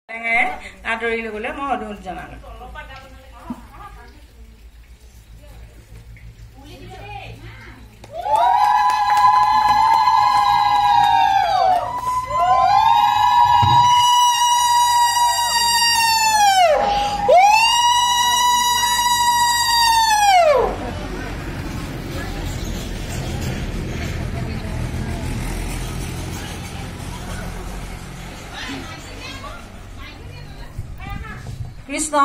আদৰি ল'বলৈ মই অনুৰোধ জনালোঁ। কৃষ্ণ,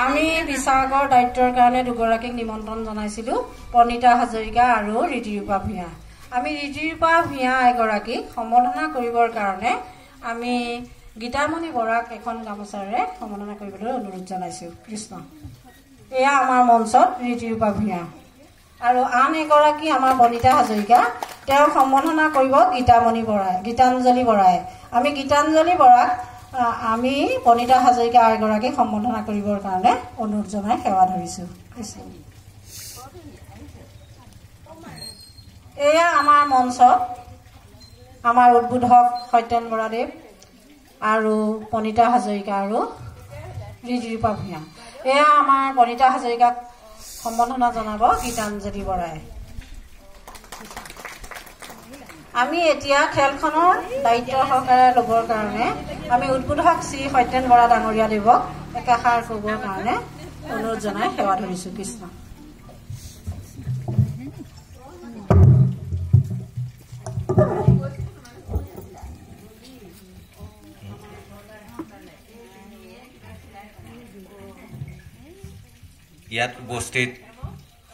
আমি বিচাৰকৰ দায়িত্বৰ কাৰণে দুগৰাকীক নিমন্ত্ৰণ জনাইছিলো, প্ৰণীতা হাজৰিকা আৰু ৰীতিৰূপা ভূঞা। আমি ৰীতিৰূপা ভূঞা এগৰাকীক সম্বৰ্ধনা কৰিবৰ কাৰণে আমি গীতামণি বৰাক এখন গামোচাৰে সম্বৰ্ধনা কৰিবলৈ অনুৰোধ জনাইছো। কৃষ্ণ, এয়া আমাৰ মঞ্চত ৰীতিৰূপা ভূঞা আৰু আন এগৰাকী আমাৰ প্ৰণীতা হাজৰিকা, তেওঁক সম্বৰ্ধনা কৰিব গীতাঞ্জলি বৰাই। আমি গীতাঞ্জলি বৰাক আমি প্ৰণীতা হাজৰিকা এগৰাকীক সম্বৰ্ধনা কৰিবৰ কাৰণে অনুৰোধ জনাই সেৱা ধৰিছো। এয়া আমাৰ মঞ্চত আমাৰ উদ্বোধক সত্যেন বৰাদেৱ আৰু প্ৰণীতা হাজৰিকা আৰু ৰীতিৰূপা ভূঞা। এয়া আমাৰ প্ৰণীতা হাজৰিকাক সম্বৰ্ধনা জনাব গীতাঞ্জলি বৰাই। আমি এতিয়া খেলখনৰ দায়িত্ব সহকাৰে ল'বৰ কাৰণে আমি উদ্বোধক শ্ৰী সত্যেন বৰা ডাঙৰীয়া দেৱক একাষাৰ ক'বৰ কাৰণে অনুৰোধ জনাই সেৱা ধৰিছো। কৃষ্ণ। ইয়াত উপস্থিত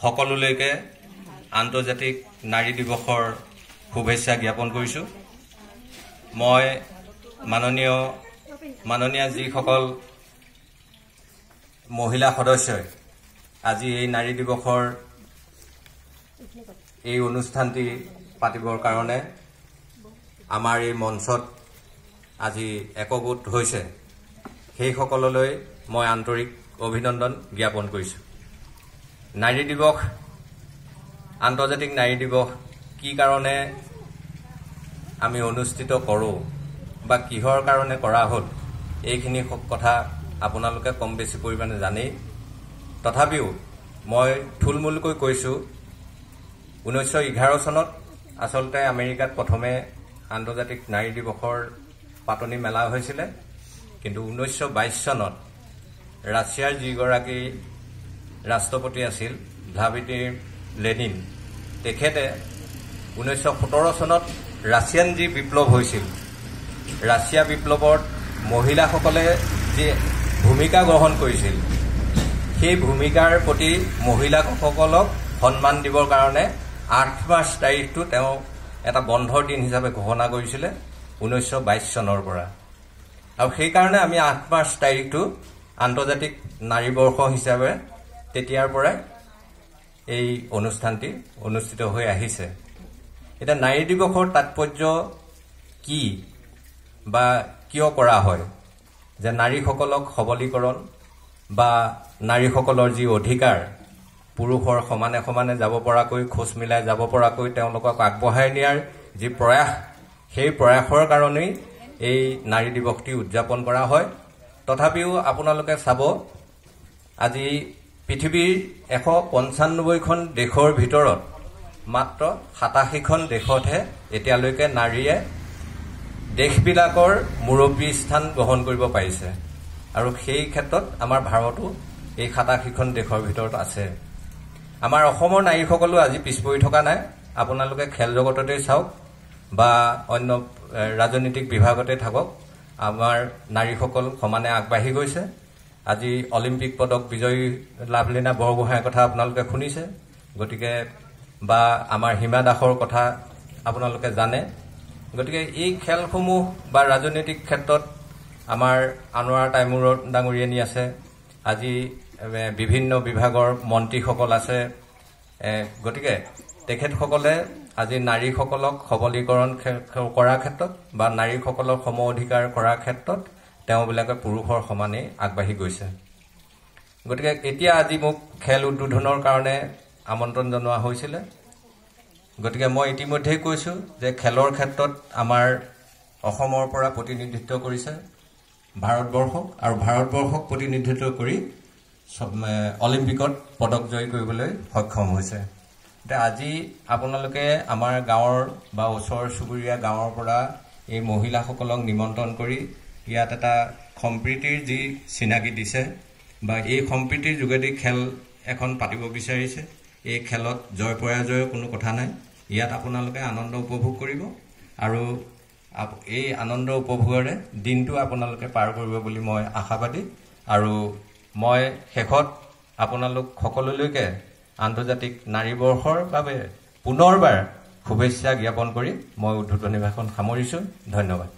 সকলোলৈকে আন্তৰ্জাতিক নাৰী দিৱসৰ শুভেচ্ছা জ্ঞাপন কৰিছোঁ। মই মাননীয় যিসকল মহিলা সদস্যই আজি এই নাৰী দিৱসৰ এই অনুষ্ঠানটি পাতিবৰ কাৰণে আমাৰ এই মঞ্চত আজি একগোট হৈছে, সেইসকললৈ মই আন্তৰিক অভিনন্দন জ্ঞাপন কৰিছোঁ। নাৰী দিৱস, আন্তৰ্জাতিক নাৰী দিৱস কি কাৰণে আমি অনুষ্ঠিত কৰোঁ বা কিহৰ কাৰণে কৰা হ'ল, এইখিনি কথা আপোনালোকে কম বেছি পৰিমাণে জানেই। তথাপিও মই থুলমূলকৈ কৈছোঁ, 1911 চনত আচলতে আমেৰিকাত প্ৰথমে আন্তৰ্জাতিক নাৰী দিৱসৰ পাতনি মেলা হৈছিলে, কিন্তু 1922 চনত ৰাছিয়াৰ যিগৰাকী ৰাষ্ট্ৰপতি আছিল ভ্লাদিমিৰ লেনিন, তেখেতে 1917 চনত ৰাছিয়ান যি বিপ্লৱ হৈছিল, ৰাছিয়া বিপ্লৱত মহিলাসকলে যি ভূমিকা গ্ৰহণ কৰিছিল, সেই ভূমিকাৰ প্ৰতি মহিলাসকলক সন্মান দিবৰ কাৰণে 8 মাৰ্চ তাৰিখটো তেওঁ এটা বন্ধৰ দিন হিচাপে ঘোষণা কৰিছিলে 1922 চনৰ পৰা। আৰু সেইকাৰণে আমি 8 মাৰ্চ তাৰিখটো আন্তৰ্জাতিক নাৰী বৰ্ষ হিচাপে তেতিয়াৰ পৰাই এই অনুষ্ঠানটি অনুষ্ঠিত হৈ আহিছে। এতিয়া নাৰী দিৱসৰ তাৎপৰ্য কি বা কিয় কৰা হয়, যে নাৰীসকলক সবলীকৰণ বা নাৰীসকলৰ যি অধিকাৰ, পুৰুষৰ সমানে সমানে যাব পৰাকৈ, খোজ মিলাই যাব পৰাকৈ তেওঁলোকক আগবঢ়াই নিয়াৰ যি প্ৰয়াস, সেই প্ৰয়াসৰ কাৰণেই এই নাৰী দিৱসটি উদযাপন কৰা হয়। তথাপিও আপোনালোকে চাব, আজি পৃথিৱীৰ 195খন দেশৰ ভিতৰত মাত্ৰ 87খন দেশতহে এতিয়ালৈকে নাৰীয়ে দেশবিলাকৰ মুৰব্বী স্থান গ্ৰহণ কৰিব পাৰিছে, আৰু সেই ক্ষেত্ৰত আমাৰ ভাৰতো এই 87খন দেশৰ ভিতৰত আছে। আমাৰ অসমৰ নাৰীসকলো আজি পিছ পৰি থকা নাই। আপোনালোকে খেল জগততেই চাওক বা অন্য ৰাজনৈতিক বিভাগতে থাকক, আমাৰ নাৰীসকল সমানে আগবাঢ়ি গৈছে। আজি অলিম্পিক পদক বিজয়ী লাভলীনা বৰগোহাঁইৰ কথা আপোনালোকে শুনিছে, গতিকে বা আমাৰ হিমা দাসৰ কথা আপোনালোকে জানে। গতিকে এই খেলসমূহ বা ৰাজনৈতিক ক্ষেত্ৰত আমাৰ আনোৱাৰ তাইমুৰ ডাঙৰীয়ানী আছে, আজি বিভিন্ন বিভাগৰ মন্ত্ৰীসকল আছে। গতিকে তেখেতসকলে আজি নাৰীসকলক সবলীকৰণ কৰাৰ ক্ষেত্ৰত বা নাৰীসকলক সম অধিকাৰ কৰাৰ ক্ষেত্ৰত তেওঁবিলাকে পুৰুষৰ সমানেই আগবাঢ়ি গৈছে। গতিকে এতিয়া আজি মোক খেল উদ্বোধনৰ কাৰণে আমন্ত্ৰণ জনোৱা হৈছিলে। গতিকে মই ইতিমধ্যেই কৈছোঁ যে খেলৰ ক্ষেত্ৰত আমাৰ অসমৰ পৰা প্ৰতিনিধিত্ব কৰিছে ভাৰতবৰ্ষক আৰু ভাৰতবৰ্ষক প্ৰতিনিধিত্ব কৰি অলিম্পিকত পদক জয় কৰিবলৈ সক্ষম হৈছে। এতিয়া আজি আপোনালোকে আমাৰ গাঁৱৰ বা ওচৰ চুবুৰীয়া গাঁৱৰ পৰা এই মহিলাসকলক নিমন্ত্ৰণ কৰি ইয়াত এটা সম্প্ৰীতিৰ যি চিনাকি দিছে বা এই সম্প্ৰীতিৰ যোগেদি খেল এখন পাতিব বিচাৰিছে। এই খেলত জয় পৰাজয়ৰ কোনো কথা নাই। ইয়াত আপোনালোকে আনন্দ উপভোগ কৰিব আৰু এই আনন্দ উপভোগেৰে দিনটো আপোনালোকে পাৰ কৰিব বুলি মই আশাবাদী। আৰু মই শেষত আপোনালোক সকলোলৈকে আন্তৰ্জাতিক নাৰী বৰ্ষৰ বাবে পুনৰবাৰ শুভেচ্ছা জ্ঞাপন কৰি মই উদ্বোধনী ভাষণ সামৰিছোঁ। ধন্যবাদ।